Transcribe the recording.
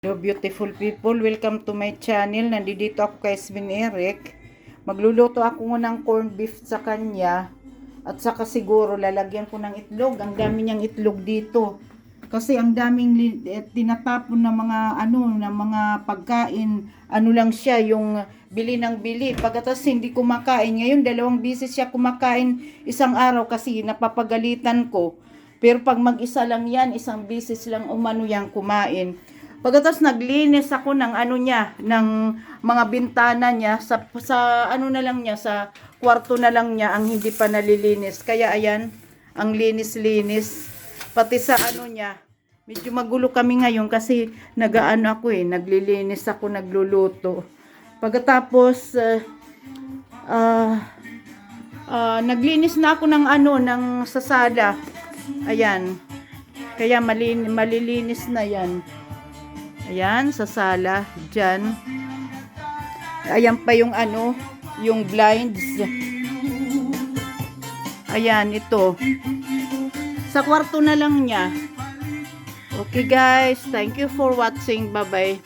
Hello beautiful people, welcome to my channel. Nandito ako kay Sven Eric. Magluluto ako ng corned beef sa kanya. At saka siguro lalagyan ko ng itlog. Ang dami niyang itlog dito. Kasi ang daming tinatapon na mga na mga pagkain. Ano lang siya, yung bili ng bili. Pagkatas hindi kumakain. Ngayon 2 beses siya kumakain isang araw kasi napapagalitan ko. Pero pag mag-isa lang yan, 1 beses lang umano yang kumain. Pagkatapos naglinis ako ng ng mga bintana niya sa na lang niya, sa kwarto na lang niya ang hindi pa nalilinis. Kaya ayan, ang linis-linis. Pati sa niya. Medyo magulo kami ngayon kasi naglilinis ako, nagluluto. Pagkatapos naglinis na ako ng ng sasada. Ayan. Kaya malilinis na 'yan. Ayan, sa sala, dyan. Ayan pa yung yung blinds. Ayan, ito. Sa kwarto na lang niya. Okay guys, thank you for watching. Bye-bye.